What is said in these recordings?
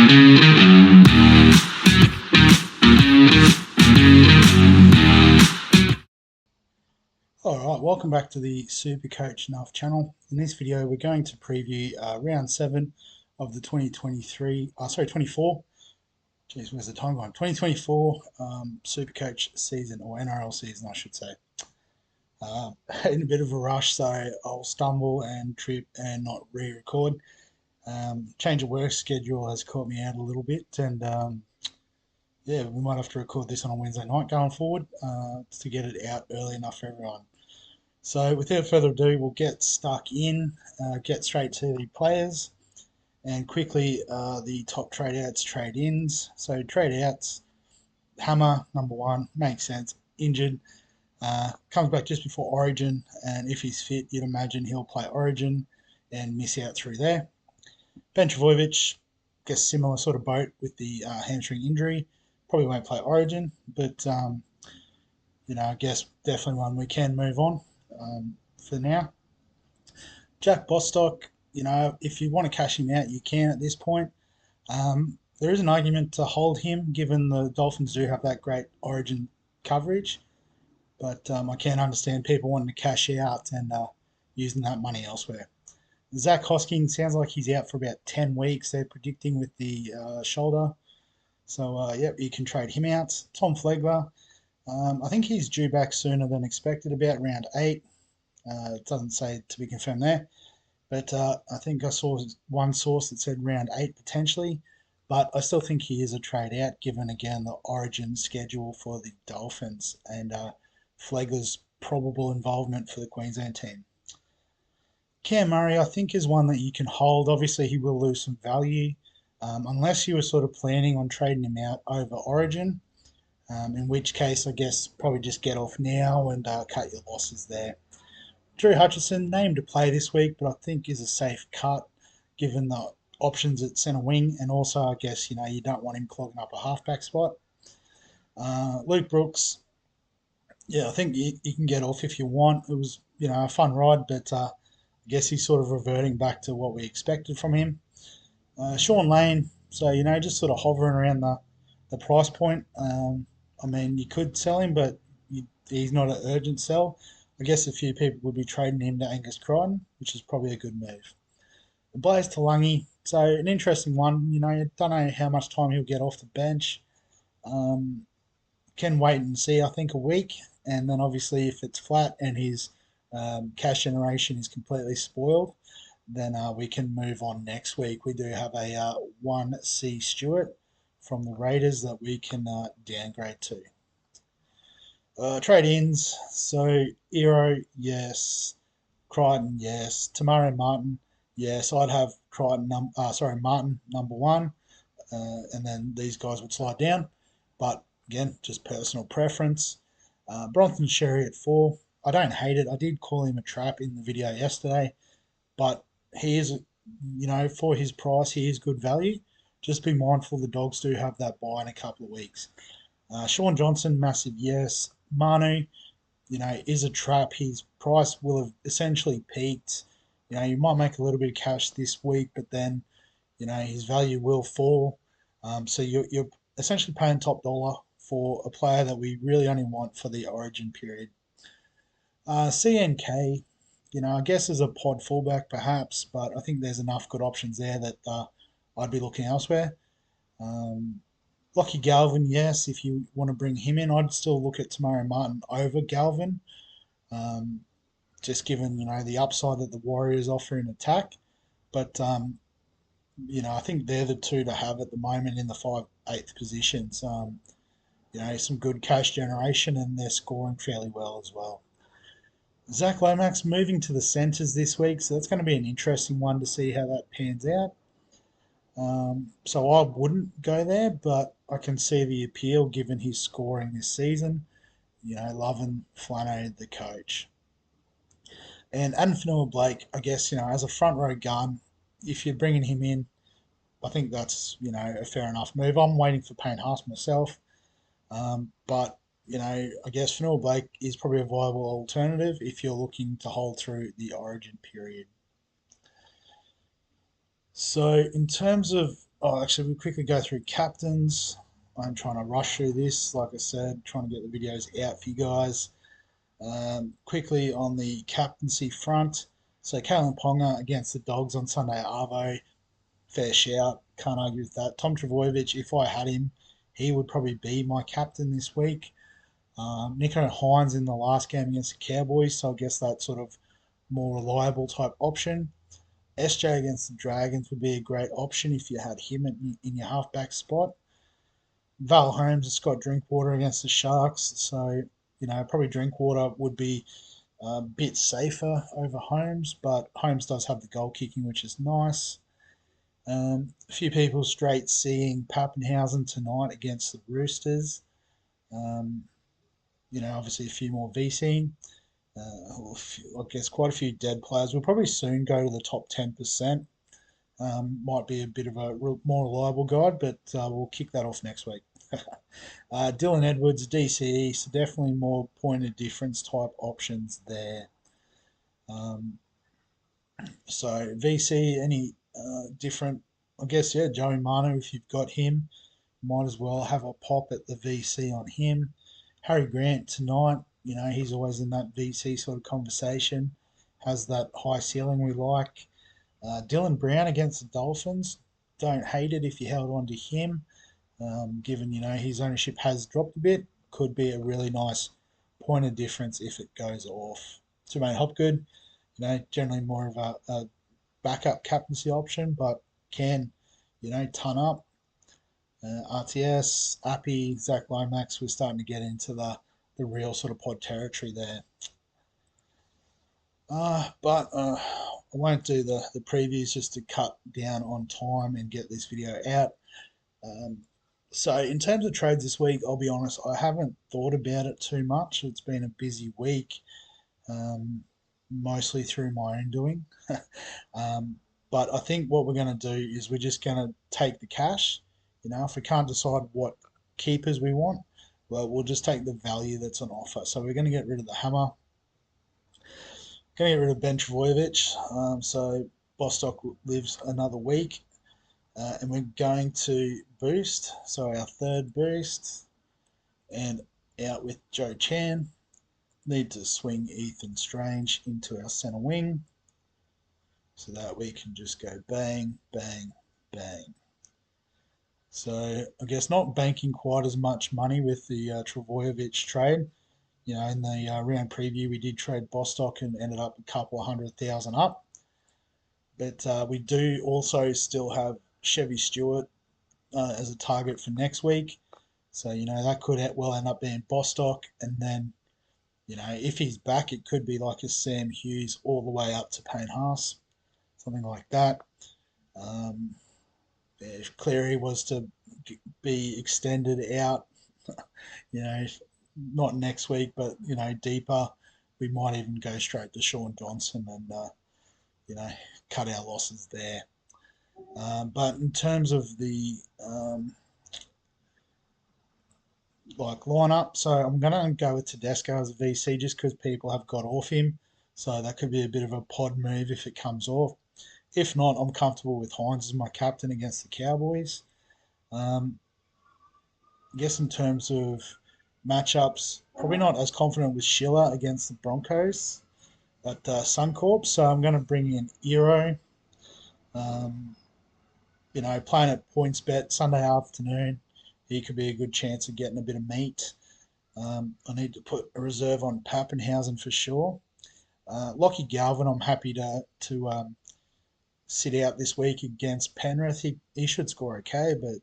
Alright, welcome back to the SuperCoach Nuff channel. In this video we're going to preview round 7 of the 24, jeez, where's the time gone? 2024 SuperCoach season, or NRL season I should say. In a bit of a rush, so I'll stumble and trip and not re-record. Change of work schedule has caught me out a little bit, and yeah, we might have to record this on a Wednesday night going forward to get it out early enough for everyone. So without further ado, we'll get stuck in, get straight to the players, and quickly the top trade outs, trade ins. So trade outs, Hammer, number 1, makes sense, injured, comes back just before Origin, and if he's fit, you'd imagine he'll play Origin and miss out through there. Ben Trbojevic, guess similar sort of boat with the hamstring injury, probably won't play Origin, but you know, I guess definitely one we can move on for now. Jack Bostock, you know, if you want to cash him out, you can at this point. There is an argument to hold him, given the Dolphins do have that great Origin coverage, but I can understand people wanting to cash out and using that money elsewhere. Zach Hoskins sounds like he's out for about 10 weeks, they're predicting, with the shoulder. So, yep, you can trade him out. Tom Flegler, I think he's due back sooner than expected, about round 8. It doesn't say to be confirmed there, but I think I saw one source that said round 8 potentially, but I still think he is a trade out, given again the Origin schedule for the Dolphins and Flegler's probable involvement for the Queensland team. Cam Murray, I think, is one that you can hold. Obviously, he will lose some value unless you were sort of planning on trading him out over Origin, in which case I guess probably just get off now and cut your losses there. Drew Hutchison, named to play this week, but I think is a safe cut given the options at centre wing, and also I guess, you know, you don't want him clogging up a halfback spot. Luke Brooks, yeah, I think you can get off if you want. It was, you know, a fun ride, but I guess he's sort of reverting back to what we expected from him. Sean Lane, so, you know, just sort of hovering around the price point. I mean, you could sell him, but he's not an urgent sell. I guess a few people would be trading him to Angus Crichton, which is probably a good move. Blaze Talangi, so an interesting one. You know, you don't know how much time he'll get off the bench. Can wait and see, I think, a week. And then obviously if it's flat and his cash generation is completely spoiled, then we can move on next week. We do have a 1C Stewart from the Raiders that we can downgrade to. Trade-ins, so Ero, yes. Crichton, yes. Tamari Martin, yes. I'd have Martin number 1, and then these guys would slide down. But again, just personal preference. Bronson Sherry at 4. I don't hate it. I did call him a trap in the video yesterday, but he is, you know, for his price, he is good value. Just be mindful the Dogs do have that bye in a couple of weeks. Sean Johnson, massive yes. Manu, you know, is a trap. His price will have essentially peaked. You know, you might make a little bit of cash this week, but then, you know, his value will fall. So you're essentially paying top dollar for a player that we really only want for the Origin period. CNK, you know, I guess as a pod fullback perhaps, but I think there's enough good options there that I'd be looking elsewhere. Lockie Galvin, yes, if you want to bring him in, I'd still look at Tamari Martin over Galvin, just given, you know, the upside that the Warriors offer in attack. But, you know, I think they're the two to have at the moment in the 5/8 positions. You know, some good cash generation, and they're scoring fairly well as well. Zach Lomax moving to the centres this week, so that's going to be an interesting one to see how that pans out. So I wouldn't go there, but I can see the appeal given his scoring this season. You know, loving Flano, the coach. And Adam Fanua-Blake, I guess, you know, as a front row gun, if you're bringing him in, I think that's, you know, a fair enough move. I'm waiting for Payne Haas myself. But, you know, I guess Fanua-Blake is probably a viable alternative if you're looking to hold through the Origin period. So in terms of Oh, actually, we'll quickly go through captains. I'm trying to rush through this, like I said, trying to get the videos out for you guys. Quickly on the captaincy front. So Kalen Ponga against the Dogs on Sunday Arvo. Fair shout. Can't argue with that. Tom Trbojevic, if I had him, he would probably be my captain this week. Nico Hines in the last game against the Cowboys, so I guess that's sort of more reliable type option. SJ against the Dragons would be a great option if you had him in your halfback spot. Val Holmes and Scott Drinkwater against the Sharks, so probably Drinkwater would be a bit safer over Holmes, but Holmes does have the goal kicking, which is nice. A few people straight seeing Pappenhausen tonight against the Roosters. Um, obviously a few more VC. I guess quite a few dead players. We'll probably soon go to the top 10%. Might be a bit of a more reliable guide, but we'll kick that off next week. Dylan Edwards, DCE, so definitely more point of difference type options there. So VC, any different? I guess yeah, Joey Manu. If you've got him, might as well have a pop at the VC on him. Harry Grant tonight. He's always in that VC sort of conversation. Has that high ceiling we like. Dylan Brown against the Dolphins. Don't hate it if you held on to him. Given his ownership has dropped a bit, could be a really nice point of difference if it goes off. Jermaine Hopgood, generally more of a backup captaincy option, but can ton up. RTS, Appy, Zach Lomax, we're starting to get into the real sort of pod territory there. But I won't do the previews just to cut down on time and get this video out. So in terms of trades this week, I'll be honest, I haven't thought about it too much. It's been a busy week, mostly through my own doing. But I think what we're going to do is we're just going to take the cash. If we can't decide what keepers we want, well, we'll just take the value that's on offer. So we're going to get rid of the hammer. Going to get rid of Ben Trbojevic. So Bostock lives another week. And we're going to boost. So our third boost. And out with Joe Chan. Need to swing Ethan Strange into our centre wing. So that we can just go bang, bang, bang. So I guess not banking quite as much money with the Trbojevic trade. In the round preview, we did trade Bostock and ended up a couple of 100,000 up. But we do also still have Chevy Stewart as a target for next week. So, that could well end up being Bostock. And then, if he's back, it could be like a Sam Hughes all the way up to Payne Haas, something like that. If Cleary was to be extended out, not next week, but, deeper, we might even go straight to Sean Johnson and, cut our losses there. But in terms of the lineup, so I'm going to go with Tedesco as a VC just because people have got off him. So that could be a bit of a pod move if it comes off. If not, I'm comfortable with Hines as my captain against the Cowboys. I guess in terms of matchups, probably not as confident with Schiller against the Broncos at Suncorp. So I'm going to bring in Eero. Playing at PointsBet Sunday afternoon, he could be a good chance of getting a bit of meat. I need to put a reserve on Pappenhausen for sure. Lockie Galvin, I'm happy to sit out this week against Penrith. He should score okay, but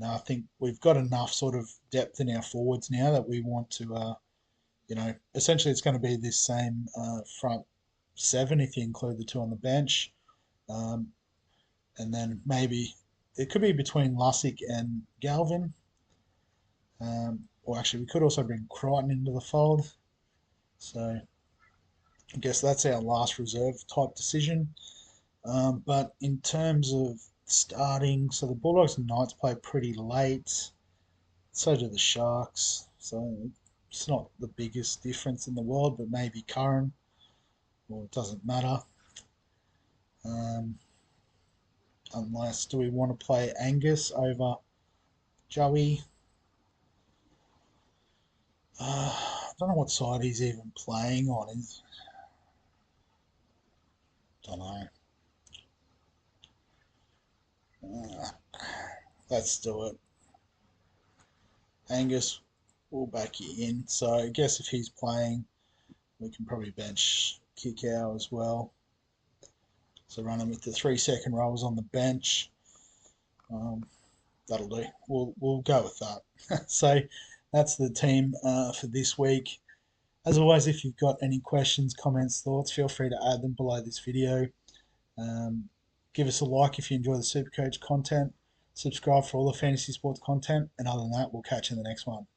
I think we've got enough sort of depth in our forwards now that we want to, essentially it's going to be this same front seven if you include the two on the bench. And then maybe it could be between Lussick and Galvin. Or actually, we could also bring Crichton into the fold. So I guess that's our last reserve type decision. But in terms of starting, so the Bulldogs and Knights play pretty late. So do the Sharks. So it's not the biggest difference in the world, but maybe Curran. Well, it doesn't matter. Unless, do we want to play Angus over Joey? I don't know what side he's even playing on. Don't know. Let's do it. Angus, we'll back you in. So I guess if he's playing, we can probably bench Kickow as well. So run him with the 3 second rolls on the bench. That'll do. We'll go with that. So that's the team for this week. As always, if you've got any questions, comments, thoughts, feel free to add them below this video. Give us a like if you enjoy the SuperCoach content. Subscribe for all the fantasy sports content. And other than that, we'll catch you in the next one.